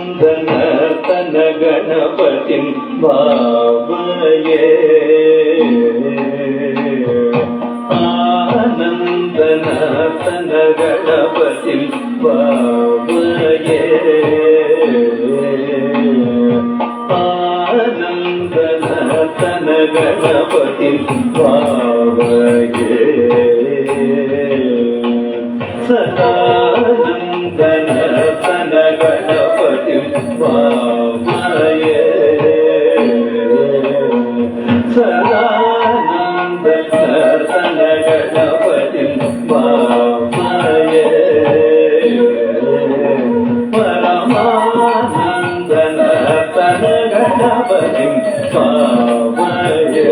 आनंदनर्तन गणपतिं भावये आनंदनर्तन गणपतिं भावये आनंदनर्तन गणपतिं भावये सदानंदनर्तन गणपतिं भावये सदानंदनर्तन गणपतिं भावये परमानंदनर्तन गणपतिं भावये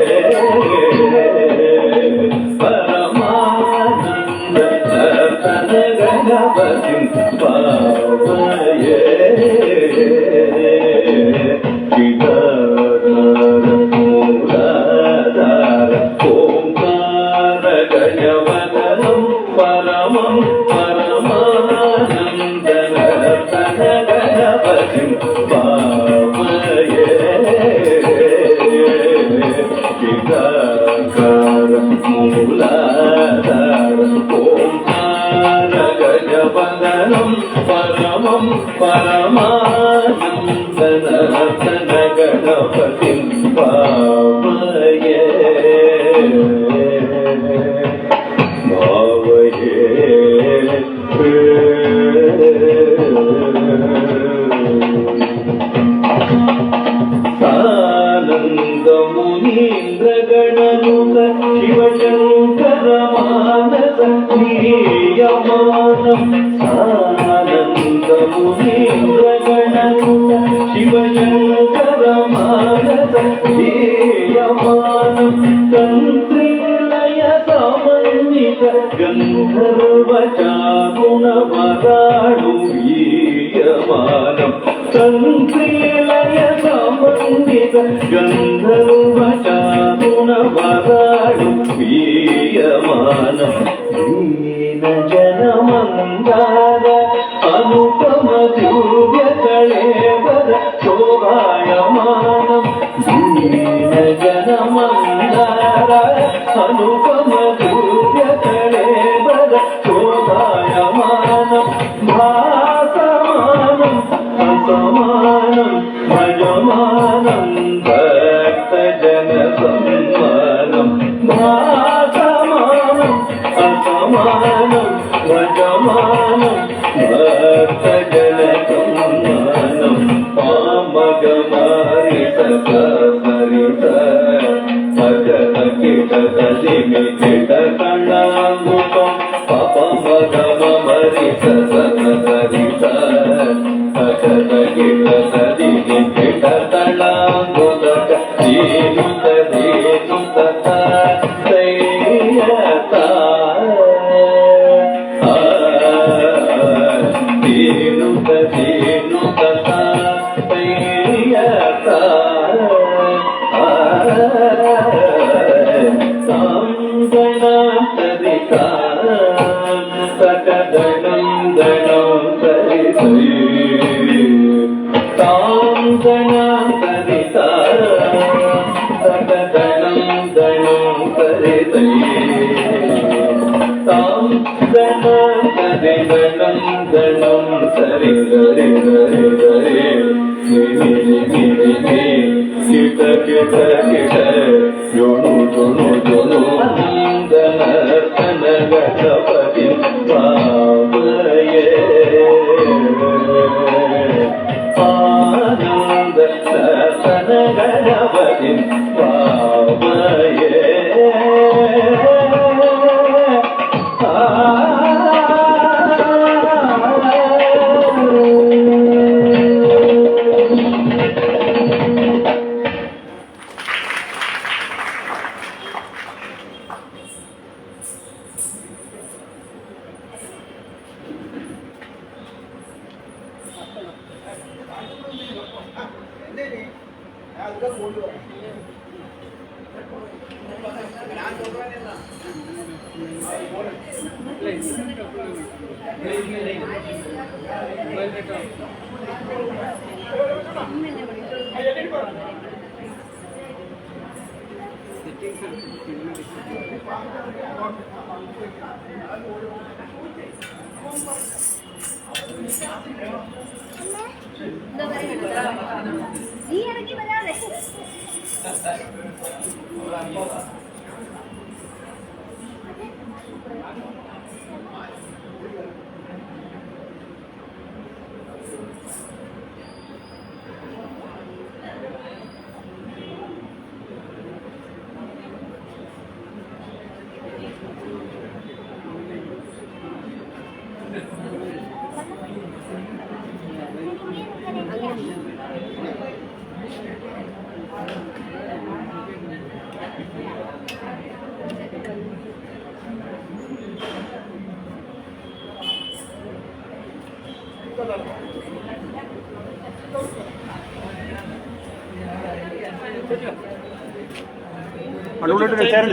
परमानंदनर्तन गणपतिं भावये मूलाधार ओंकार गजवदनं परमं परमानंदनर्तन गणपतिं भावये चिदाकार मूलाधार ओंकार गजवदनं परमं परमानंदनर्तन गणपतिं भावये भावये सानन्दमुनीन्द्रगणनुत शिवशङ्कर मानस नीयमानं सानन्दमुनीन्द्रगणनुत शिवशङ्कर मानस नीयमानं तन्त्रीलय समन्वित गन्धर्वचारुणवराणु वीयमानं तन्त्रीलय समन्वित गन्धर्वचारुणवराणु वीयमानं दीनजनमन्दार अनुपम दिव्यकळेवर शोभायमानं दीनजनमन्दार अनुपम दिव्यकळेवर शोभायमानं भासमानं असमानं भजमानं भक्तजनसम्मानं भासमानं असमानं भजमानं भक्तजनसम्मानं पामगमारित सरित अजकिटकलिमिकिट कणाङ्गुकं पपमगमरित सरित अजकिटकलिमिकिट कणाङ्गुकं दीनुत दीनुत तैयता दीनुत ಗಣಂ ಸರಿ ಗರಿ ಗರಿ ಗರಿ ಮಿರಿ ಮಿರಿ ಮಿ ಕಿಟ ಕಿಟ ಕಿಟ ಜೋಣು ಜೋಣು ಜೋಣು ನರ್ತನ ಗಣಪತಿ ಬಾಬಯೇ ಆನಂದ ನರ್ತನ ಗಣಪತಿ ಬಾಬಯೇ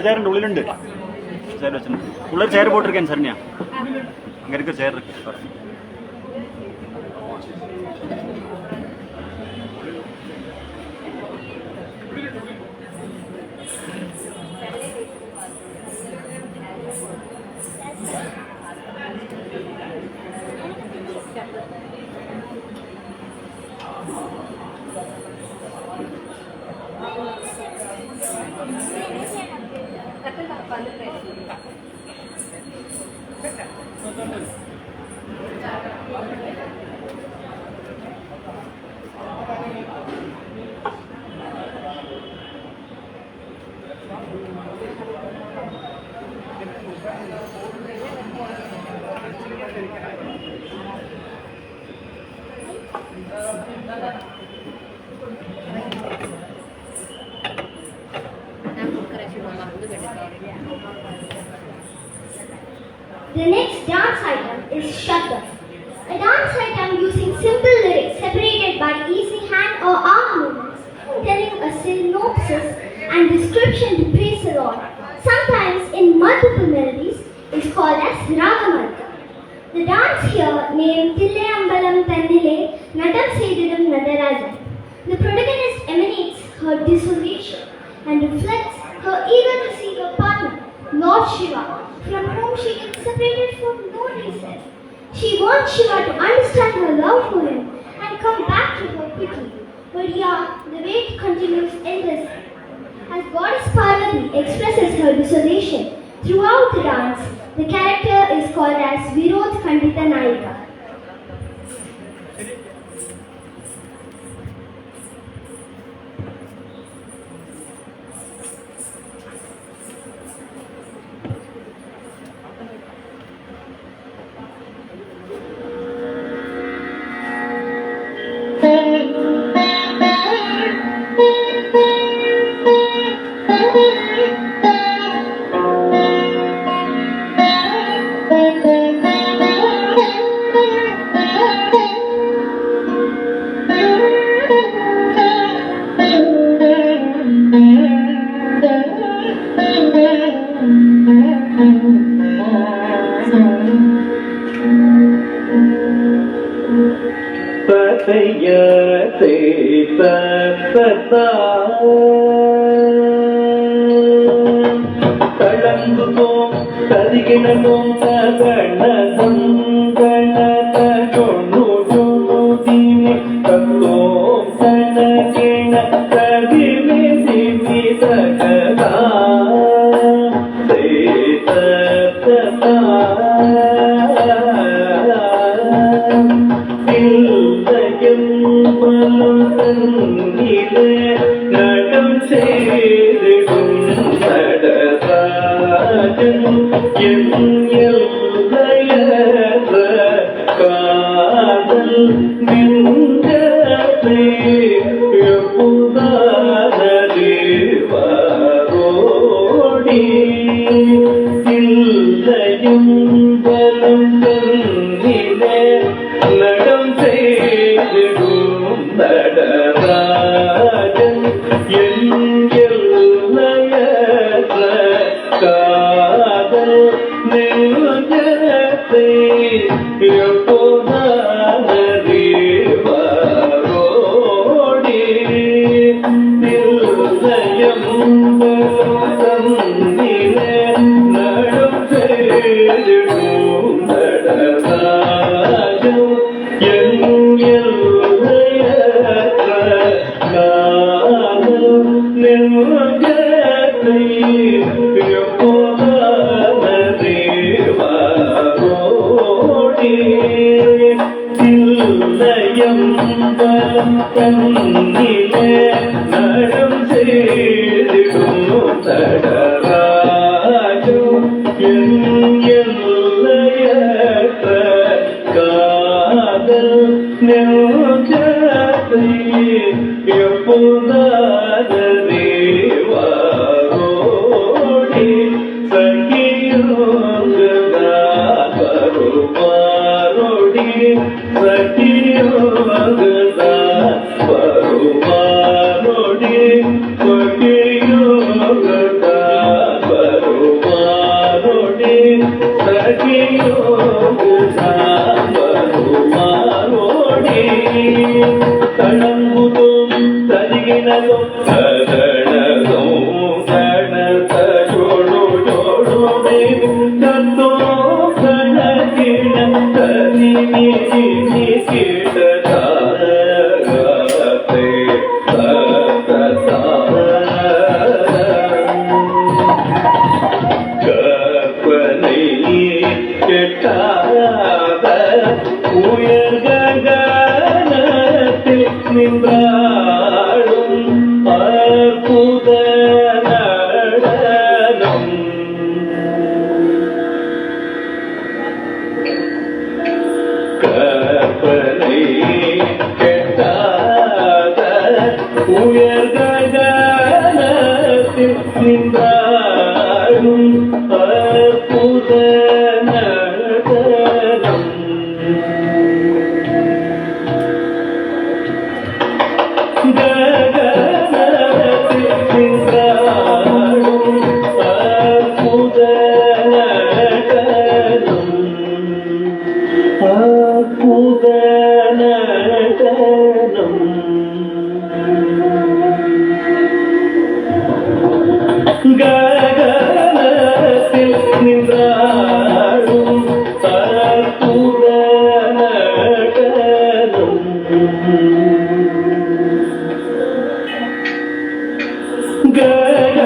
சேர் உள்ளிலுண்டு சேர் வச்சு உள்ள சேர் போட்டிருக்கேன் சரண்யா அங்கே இருக்க சேர் இருக்கு The next dance item is Shattar, a dance item using simple lyrics separated by easy hand or arm movements, telling a synopsis and description to praise the Lord, sometimes in multiple melodies, is called as Ragamarga. The dance here, named Tille Ambalam Tannile Nadam Seididam Nadarajan. The protagonist emanates her desolation and reflects her eager to see her partner, Lord Shiva, from whom she is separated for no reason. She wants Shiva to understand her love for him and come back to her quickly. But yeah, the wait continues endlessly. As goddess Parvati expresses her desolation throughout the dance, the character is called as Virod Kandita Nayika. கலந்துதோம் തരികിണതും തകണതും ഗണത ചൊണ്ണു ചൊണ്ണു ദിനി തത്തോം തനകിണ തകിമി ദിനി തകതാ സേതതതാ ഇല്ലയം പലം തന്നിലെ നടം ചെയ്തിടും നടരാജൻ എല്ലയത്ര കാതൽ നിന്റെ ുവാരോടി ഇല്ലയും ബലം തന്നിലെ നടം ചെയ്തിടും നടരാജൻ എല്ലയത്ര കാതൽ നെഞ്ചത്തെ ോടി നിർണയം തന്നിലെ നടും ചെയ്തിടും നടരാജം എല്ലയത്ര കാതൽ നെഞ്ചത്തെ ഇല്ലയം ബലം തന്നിലെ നടും ചെയ്തിടും നടരാജം എല്ലയത്ര കാതൽ നെഞ്ചത്തെ ദേവാരോടി സഖിയോഗാപരുമാരോടി സഖിയോഗാപരുമാരോടി സഖിയോഗാപരുമാരോടി സഖിയോഗാപരുമാരോടി തണങ്ങുതും തരികിണതും തരണതും തണത ചോടു ചോടു തത്തോ കണകിണ തരിനി കീടതാരത്തെ കൽപ്പനൈ കെട്ടാത ഉയർഗണത്തിൽ നിன்றாடும் அற்புத நடனம் கற்பனை கெட்டாத உயர்கணத்தில் நின்றாடும் அற்புத நடனம் ഗഗനത്തിൽ നിன்றாடும் അற்பുത നടനം അற்பുത നടനം ഗഗനത്തിൽ നിன்றாடும் അற்பുത നടനം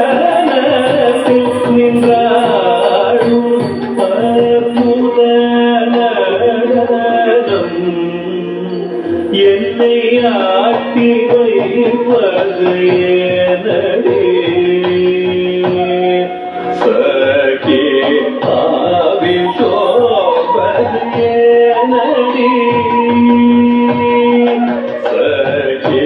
ഗഗനത്തിൽ നിன்றாடும் അற்பുത നടനം என்னை ஆட்டி வைப்பது ஏனடி சகி ஆவி சோபது ஏனடி சகி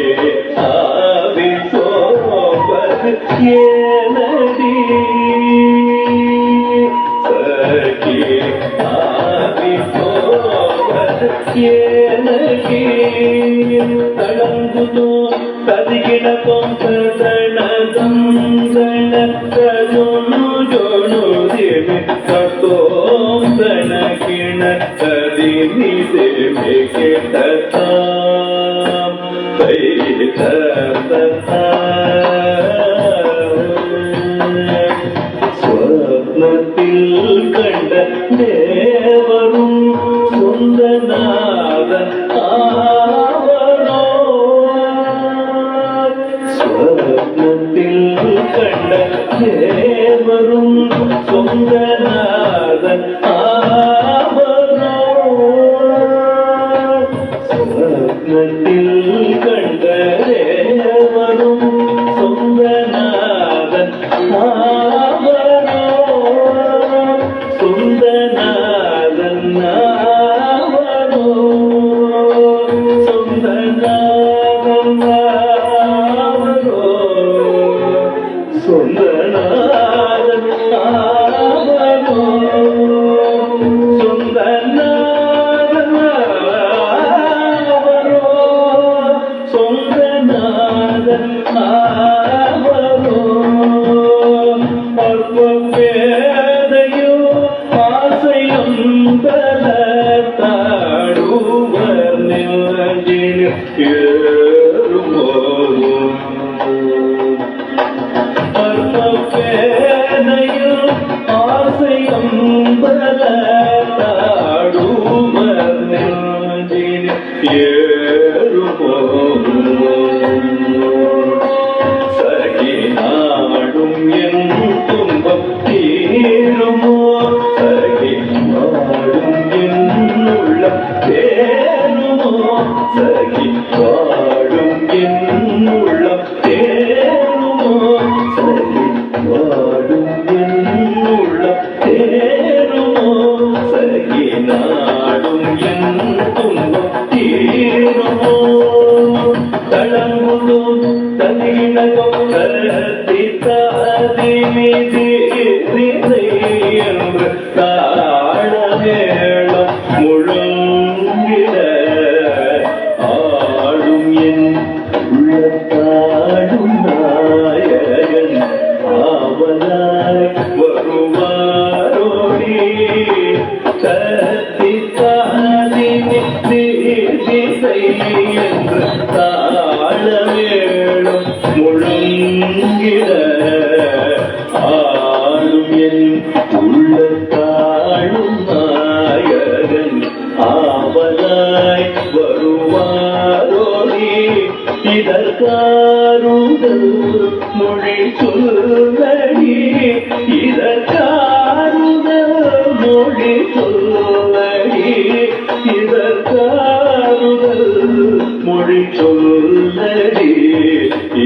ஆவி சோபது ஏனடி சகி ஆவி சோபது ஏனடி தளங்குதோ ததிகிணக்கும் தரணதம் தணக்கஜொணு ஜொணு தேவி தத்தோம் தணக்கிண ததிமி தேவி கிட்டதாம் தைததாம் ஸ்வப்னத்தில் தேவரும் சொந்தநாதன் ஆவரோ ஸ்வப்னத்தில் கண்ட தேவரும் சொந்தநாதன் ஆவரோ ஸ்வப்னத்தில் கண்ட தேவரும் சொந்தநாதன் ஆவரோ சொந்தநாதன் ஆவரோ சொந்தநாதன் ஆவரோ சொந்தநாதன் ஆவரோ சொந்தநாதன் ஆவரோ சொந்தநாதன் ஆவரோ அற்பப்பேதையோ ஆசையம் பலத்தாடுவர் நெஞ்சில் ஏறுமோ அற்பப்பேதையோ ஆசையம் பலத்தாடுவர் நெஞ்சில் ஏறுமோ சகி நாடும் என் துன்பம் தீருமோ சகி நாடும் என் உள்ளம் தேருமோ சகி வாடும் என் உள்ளம் தேருமோ சகி வாடும் என் உள்ளம் தேருமோ சகி நாடும் என் துன்பம் தீருமோ தளங்குதும் தனியினகம் கரத்தி தாதி மீதி என்று தாழமேளம் முழுங்கிட ஆடும் என் உள்ளத்தாடும் நாயகன் ஆவலாய் வருவாரோடி கரத்தி தாதி மீதி என்று தாழமேளம் முழுங்கிட ஆளும் என் உள்ளத்தாழும் நாயகன் ஆவலாய் வருவாரோடி இதற்காருதல் மொழி சொல்லடி இதற்காருதல் மொழி சொல்லடி இதற்காருதல் மொழி சொல்லடி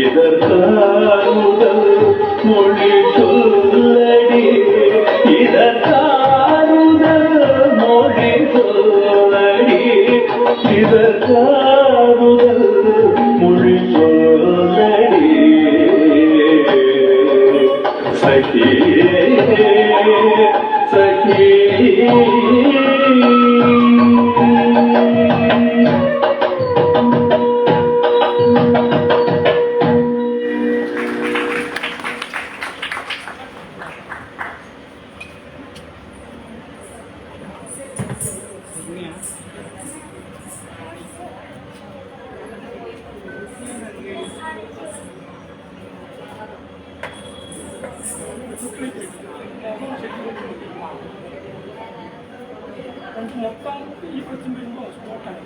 இதற்காருதல் மொழி சொல்லடி இதற்காருதல் மொழி சொல்லடி இதற்காருதல் மொழி சொல்லடி சகியே சகியே మొత్తం ఈ ప్రతిబింబం వస్తాయి.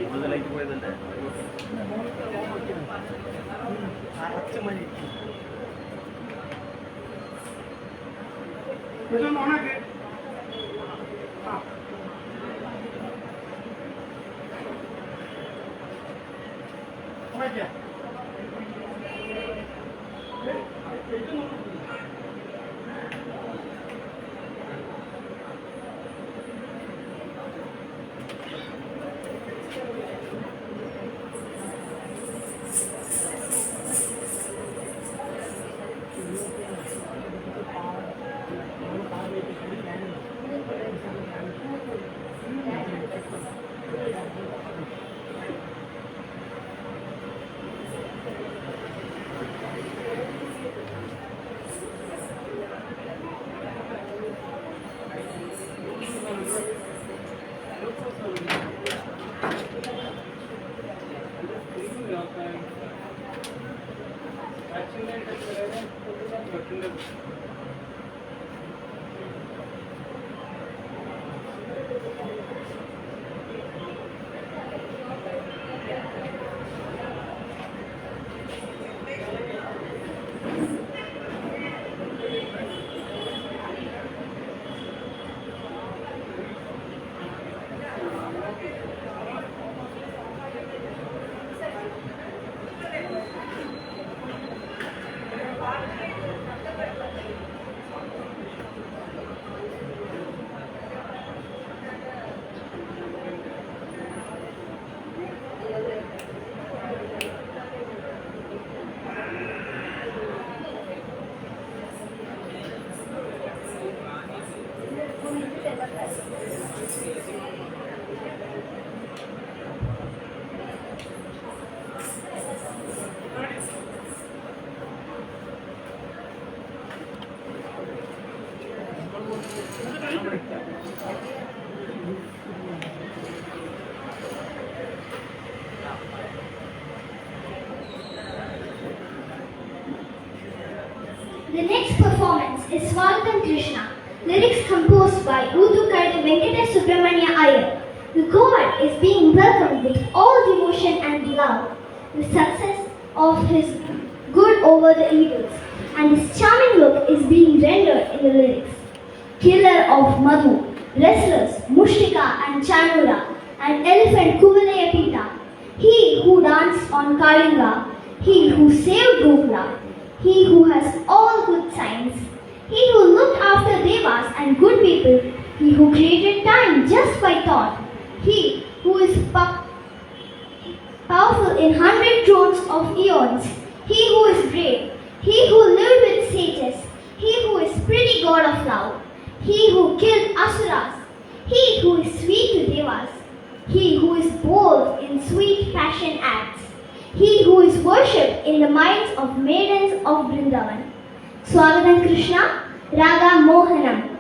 കൂടുതലായിട്ട് പോയതല്ലേ ഇതൊന്ന് ഓണാക്കി. ആ. ഓണാക്കിയാ? The next performance is Swagatam Krishna, lyrics composed by Udukadi Venkata Subramanya Iyer. The God is being welcomed with all devotion and love. The success of his good over the evils, and his charming look is being rendered in the lyrics. Killer of Madhu, wrestlers Mushtika and Chanura, and elephant Kuvalaya Pita, he who danced on Kalinga, he who saved Gokula, he who has all good signs, he who looked after devas and good people, he who created time just by thought, he who is powerful in 100 thrones of eons, he who is brave, he who lived with sages, he who is pretty god of love, he who killed asuras, he who is sweet to devas, he who is bold in sweet passion acts, he who is worshipped in the minds of maidens of Vrindavan. Swagatam Krishna, Raga Mohanam.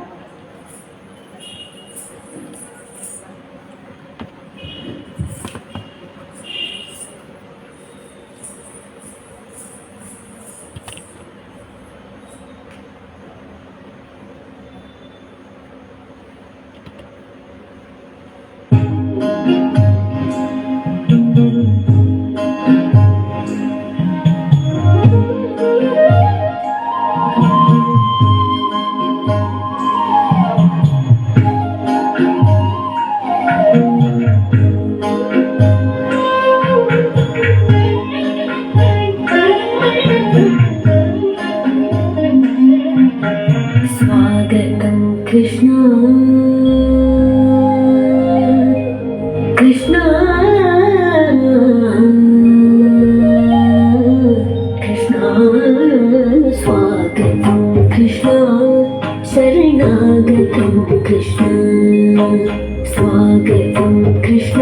स्वागतं कृष्ण कृष्ण कृष्ण स्वागतं कृष्ण शरणागतं कृष्ण स्वागतं कृष्ण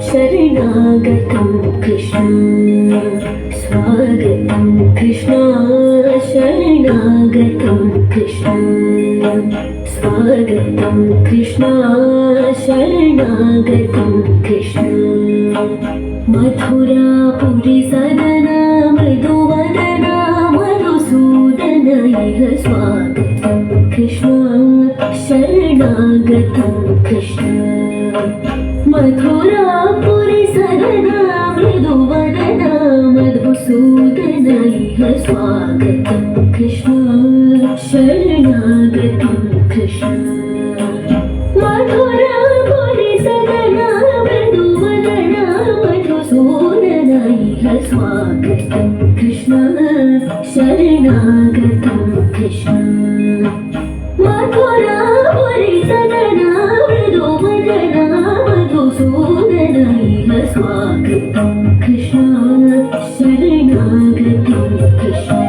शरणागतं कृष्ण स्वागतं कृष्ण शरणागतं कृष्ण स्वागतं कृष्ण शरणागतं कृष्ण मथुरापुरी सदना मृदुवदना इह स्वागतं कृष्ण शरणागतं कृष्ण मथुरापुरी सदना मृदुवदना मधुसूदन इह स्वागतं कृष्ण शरणागतं कृष्ण मथुरापुरी सदना मृदुवदना मधुसूदन इह स्वागतं कृष्ण शरणागतं कृष्ण मथुरापुरी सदना मृदुवदना मधुसूदन इह स्वागतं कृष्ण शरणागतं कृष्ण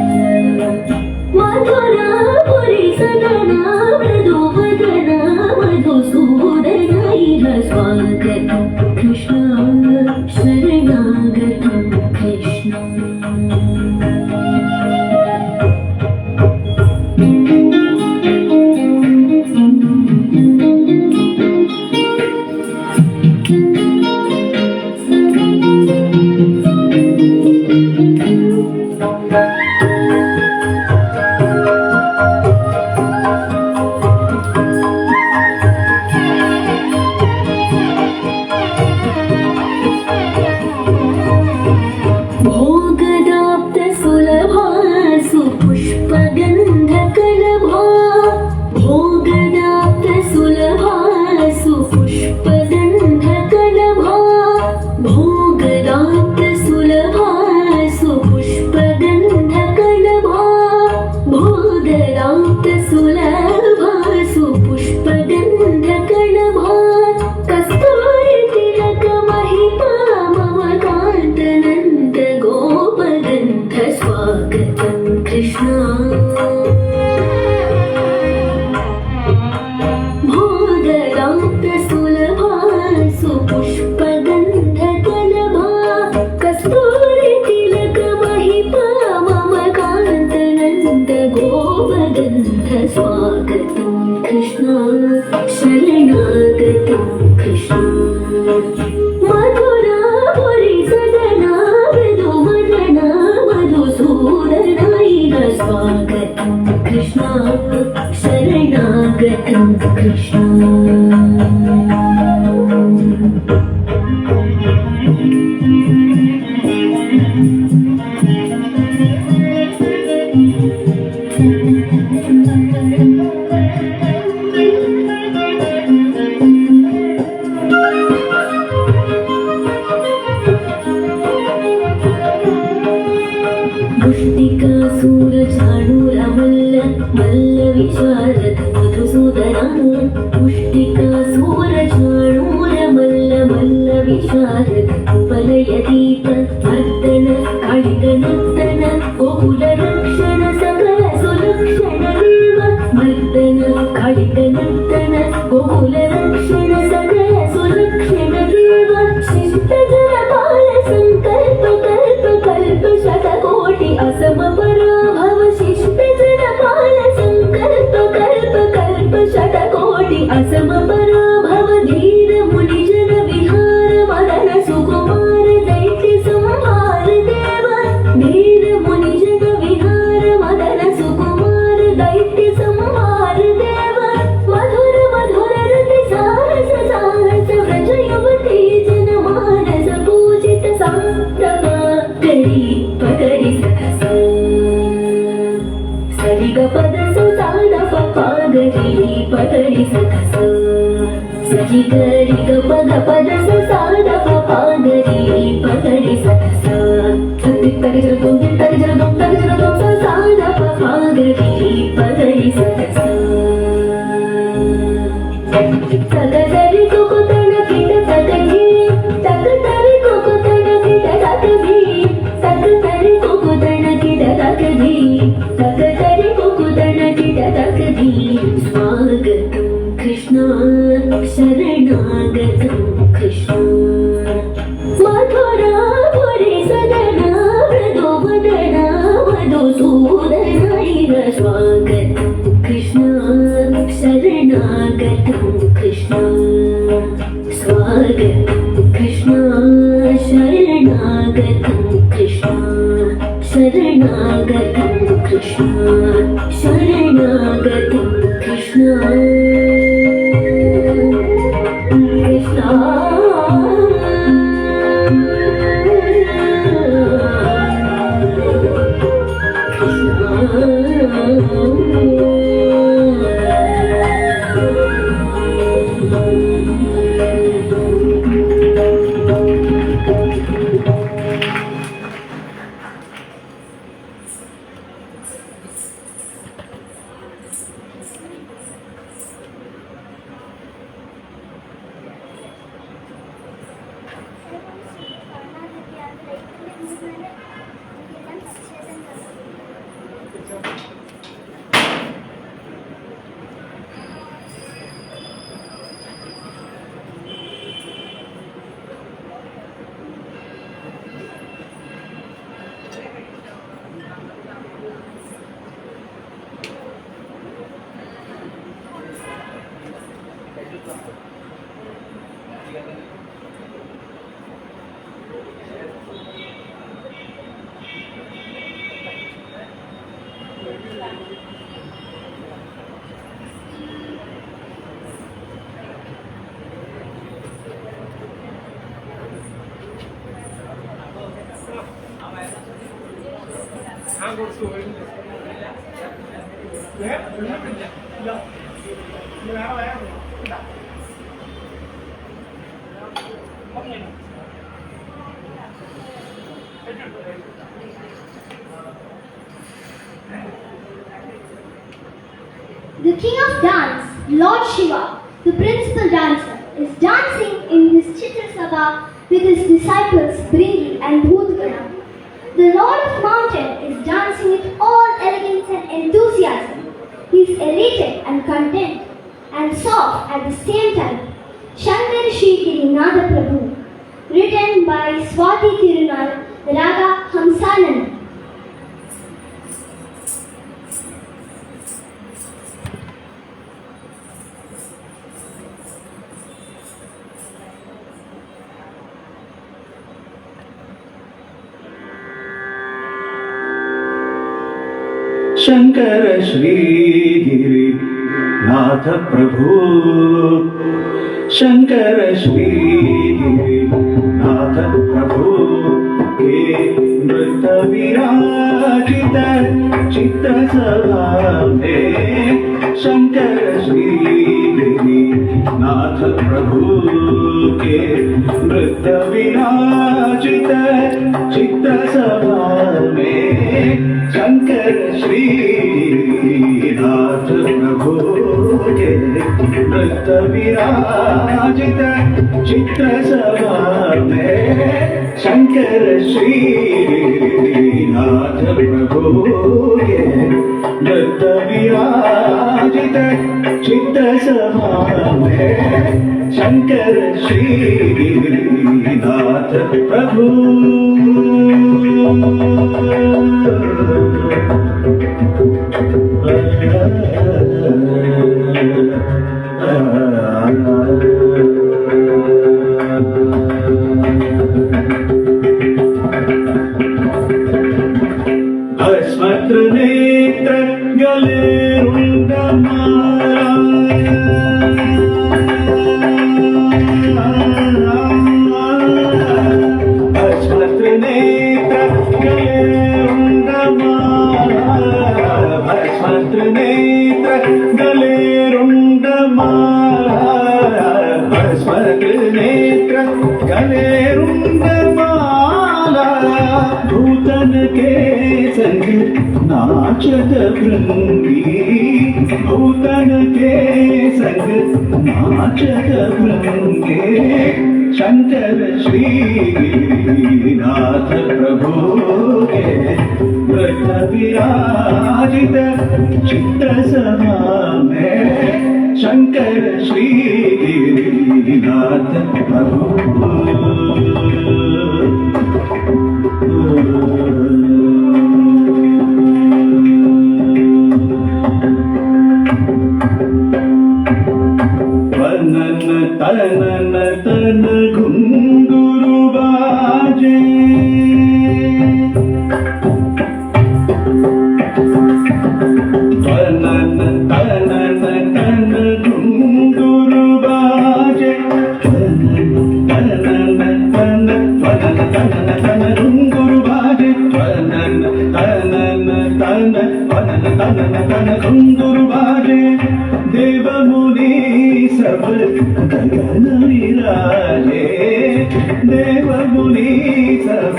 मथुरापुरी सदना मृदुवदना मधुसूदन इह स्वागतं कृष्ण शरणागतं कृष्ण स्वागतं कृष्ण शरणागतं कृष्ण मथुरापुरी सदना मृदुवदना मधुसूदन इह स्वागतं कृष्ण शरणागतं कृष्ण मुष्टिकासूरचाणूरमल्ल मल्लविशारद मधुसूदना मुष्टिकासूरचाणूरमल्ल मल्लविशारद उपलयदीप मर्दन काळिगनर्दन गोकुलरक्षण सकल सुलक्षण देव मर्दन काळिगनर्दन गोकुलरक्षण सकल सुलक्षण देव शिष्टजनपाल संकल्प कल्प कल्प शतकोटि असम पराभव शिष्टजनपाल संकल्प कल्प कल्प शतकोटि असम पराभव धीर मुनिजन विहार मदन सुकुमार दैत्य संहार देव धीर मुनिजन विहार मदन सुकुमार दैत्य संहार देव मधुर मधुर रति साहस साहस व्रज युवती जन मानस पूजित संप्रमा करी पकरी सकस सरि ग पद सुसाद पगरी पकरी सकस सरि गरि ग पद पद सुसाद पगरी पकरी सकस सति तरि जल तुम सुसाद पगरी पकरी सकस सकदरि कुकुतन किट सकजी सकदरि कुकुतन किट सकजी सकदरि कुकुतन किट सकजी सकदरि कुकुतन किट सकजी स्वागतं कृष्ण शरणागतं कृष्ण मथुरापुरी सदना मृदुवदना मधुसूदन इह स्वागतं कृष्ण शरणागतं कृष्ण स्वागतं कृष्ण शरणागतं कृष्ण शरणागतं कृष्ण कृष्ण शरणागति Krishna The king of dance, Lord Shiva, the principal dancer, is dancing in his Chitrasabha with his disciples Bringi and Bhutgana. The Lord of Mountain is dancing with all elegance and enthusiasm. He is elated and content and soft at the same time. Shankar Shri Girinada Prabhu, written by Swati Tirunal, Raga Hamsanana. Shankar Shri Girinath प्रभु शंकर श्री गिरिनाथ प्रभु के नृत्य विराजित चित्र सभा में शंकर श्री गिरिनाथ प्रभु के नृत्य विराजित चित्र सभा में शंकर श्री नाथ प्रभु के नृत्य विराजित चित्र सभा में शंकर श्री नाथ प्रभु के नृत्य विराजित चित्र सभा में शंकर श्री नाथ प्रभु भस्मत्र नेत्र गले भस्मत्र नेत्र भस्मत्र नेत्र गले रुंडमाला भस्मत्र नेत्र गले रुंडमाला भूतन के संग नाचत भृंगी भूतन के संग नाचत भृंगे शंकर श्री नाथ प्रभु के नृत्य विराजित चित्र सभा में शंकर श्री नाथ प्रभु तनन तन घुंघरू बाजे तन घुंघरू बाजे देव मुनि सब गगन विराजे देव मुनि सब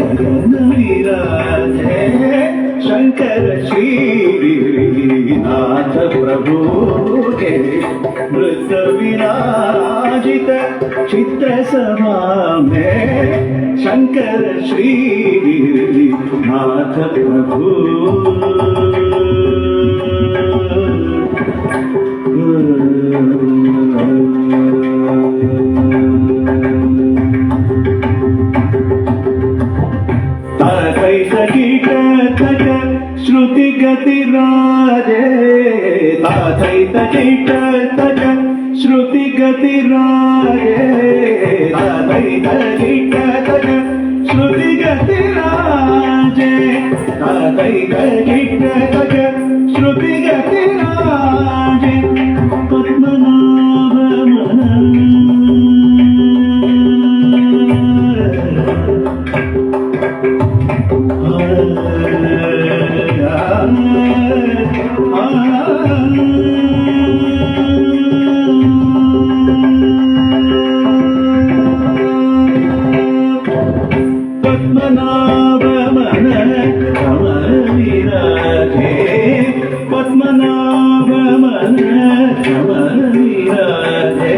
गगन विराजे शंकर श्री नाथ प्रभु के मृत विराजित चित्र सभा में शंकर श्री नाथ प्रभु तैत कीट तक श्रुति गति राजे तैत कीट तक श्रुति गति राजे तैत कीट तक श्रुति गति राजे तैत कीट तक श्रुति गति राजे पद्मनाभ पद्मनाभ मन कमल विराजे पद्मनाभ मन कमल विराजे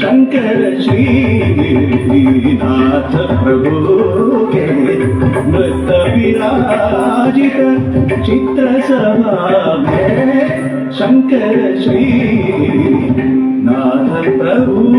शंकर श्री नाथ प्रभु के मृत विराजित चित्र सभा में शंकर श्री नाथ प्रभु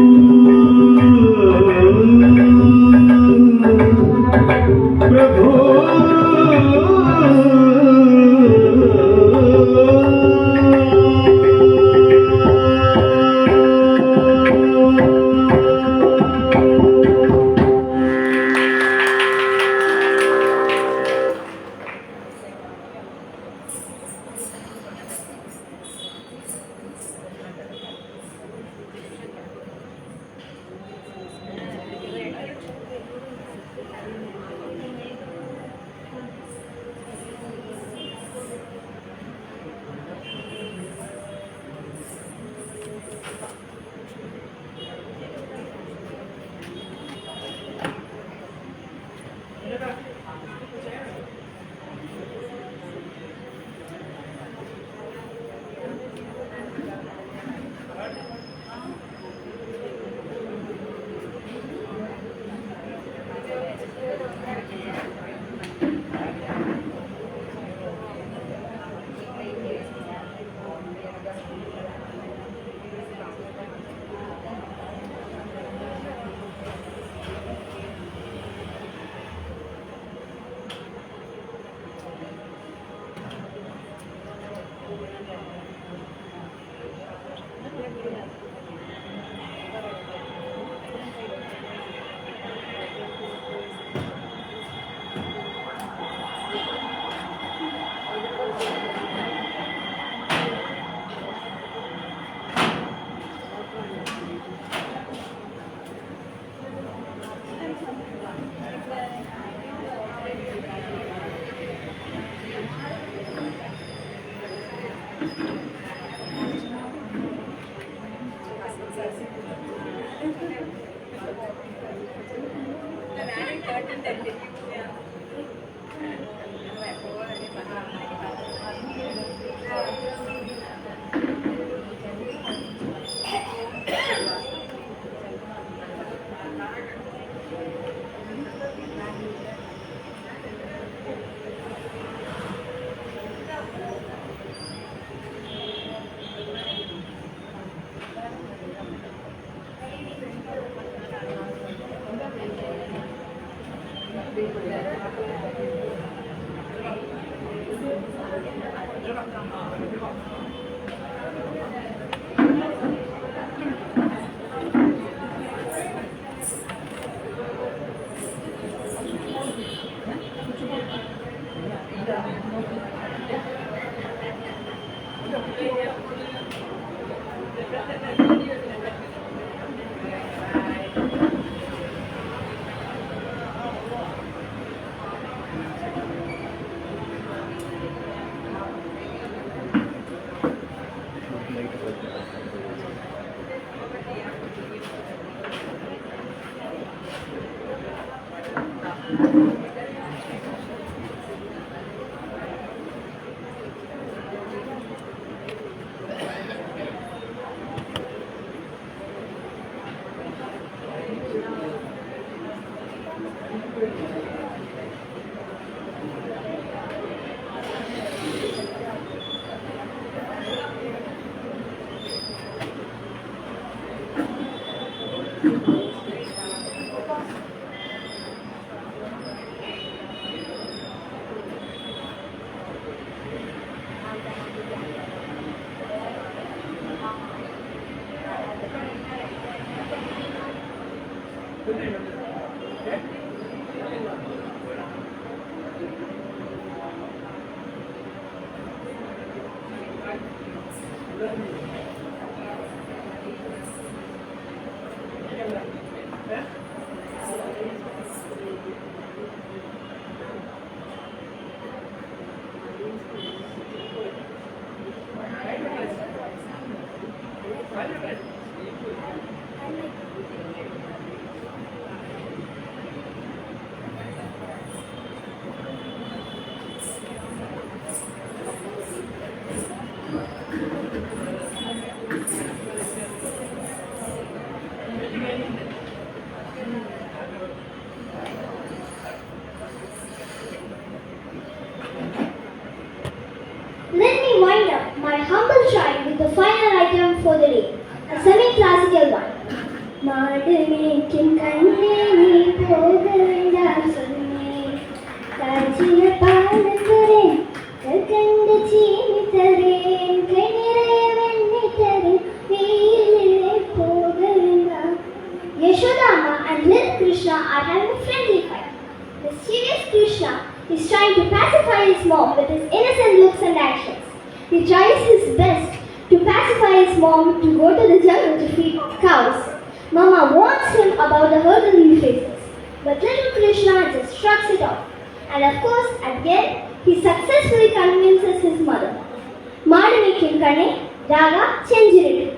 Let me wind up my humble child with the final item for the day, a semi-classical one. மாடுமேய்க்கும் கண்ணே நீ போக வேண்டாம் சொன்னேன், காய்ச்சிய பால் தரேன், கற்கண்டு சீனி தரேன், கை நிறைய வெண்ணெய் தரேன், வெயிலிலே போக வேண்டாம். Yashodama and little Krishna are having a friendly fight. The serious Krishna is trying to pacify his mom with his innocent looks and actions. He tries his best to pacify his mom to go to the jungle to feed cows. Mama warns him about the hurdle he faces, but little Krishna just shrugs it off. And of course, at the end, he successfully convinces his mother. Madamikkim Kane, Raga Chenjiridu.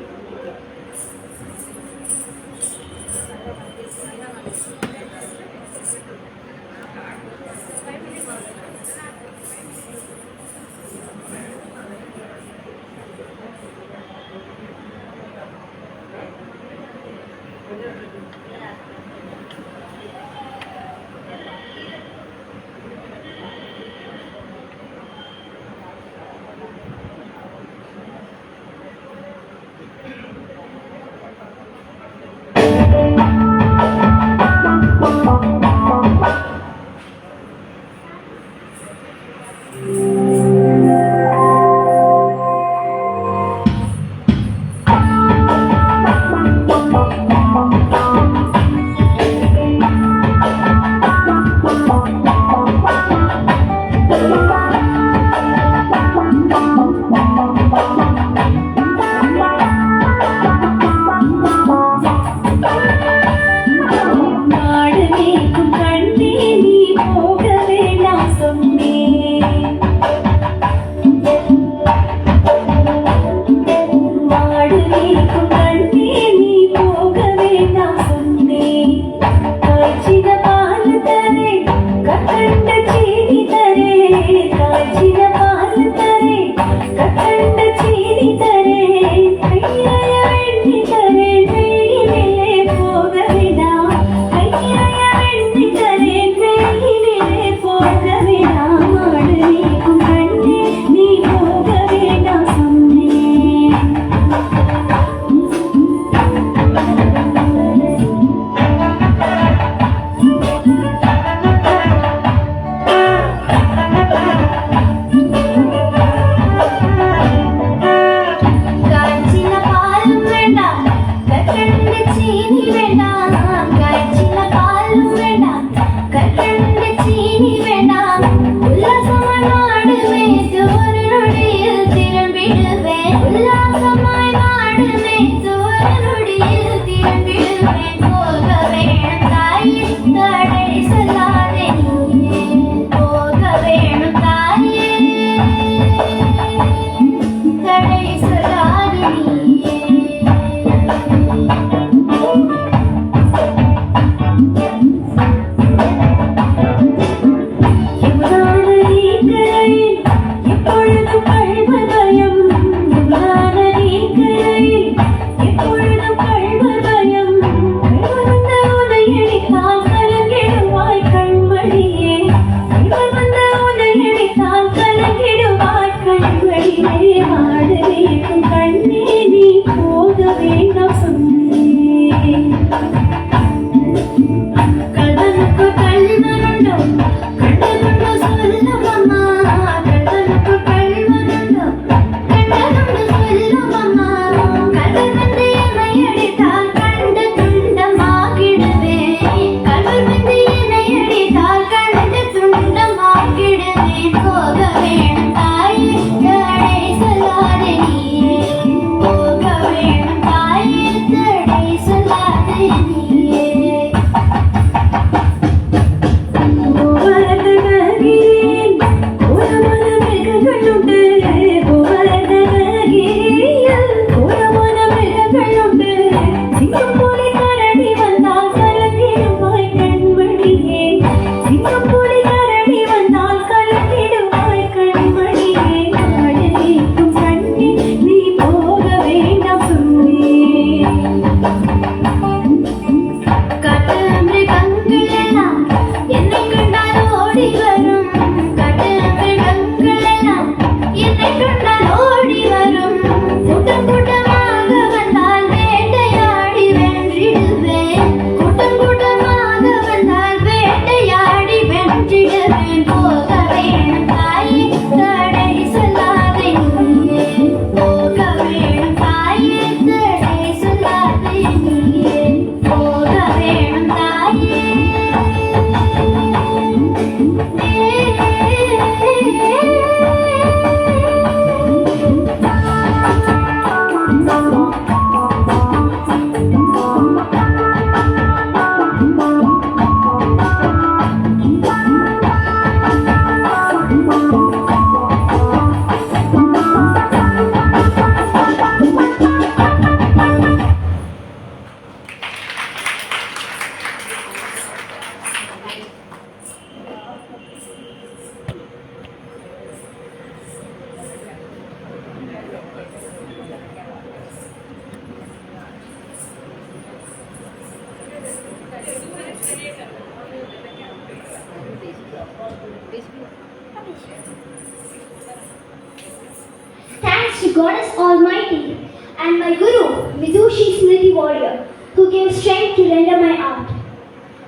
to Goddess Almighty and my Guru, Vidushi Smriti Warrior, who gave strength to render my art.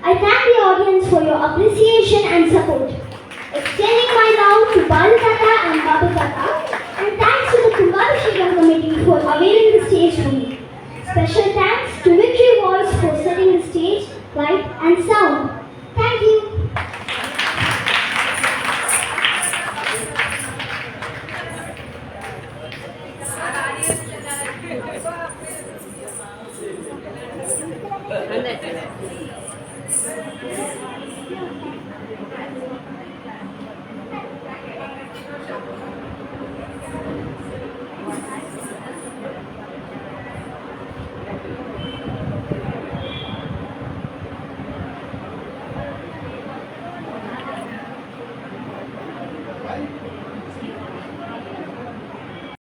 I thank the audience for your appreciation and support. Extending my love to Balu Tata and Baba